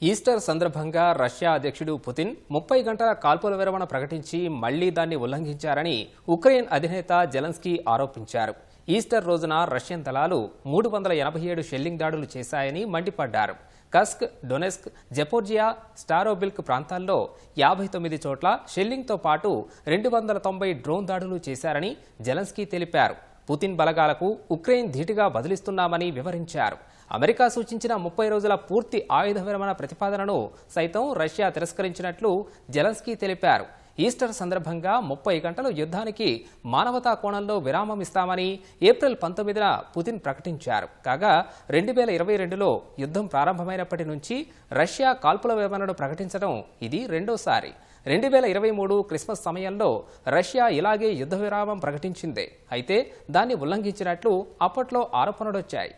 Easter సందర్భంగా Russia అధ్యక్షుడు Putin 30 గంటల కాల్పుల విరమణ ప్రకటించి మళ్లీ దాన్ని ఉల్లంఘించారని ఉక్రెయిన్ అధినేత జెలెన్స్కీ ఆరోపించారు. ఈస్టర్ రోజున రష్యన్ దళాలు 387 షెల్లింగ్ దాడులు చేశాయని మండిపడ్డారు. కస్క్, డొనెస్క్, జపోర్జియా, స్టారోబిల్క్ ప్రాంతాల్లో 59 చోట్ల షెల్లింగ్తో పాటు 290 డ్రోన్ దాడులు చేశారని జెలెన్స్కీ తెలిపారు. పుతిన్ బలగాలకు ఉక్రెయిన్ ధీటుగా బదిలిస్తున్నామని వివరించారు. అమెరికా సూచించిన 30 రోజుల పూర్తి ఆయుధ విరమణ ప్రతిపాదనను సైతం రష్యా తిరస్కరించినట్లు జెలెన్స్కీ తెలిపారు. ఈస్టర్ సందర్భంగా 30 గంటల యుద్ధానికి మానవతా కోణంలో విరామం ఇస్తామని ఏప్రిల్ 19న పుతిన్ ప్రకటించారు. కాగా 2022లో యుద్ధం ప్రారంభమైనప్పటి నుంచి రష్యా కాల్పుల విరమణను ప్రకటించడం ఇది రెండోసారి. 2023 క్రిస్మస్ సమయంలో రష్యా ఇలాగే యుద్ధ విరామం ప్రకటించింది. అయితే దాన్ని ఉల్లంఘించినట్లు అప్పట్లో ఆరోపణలొచ్చాయి.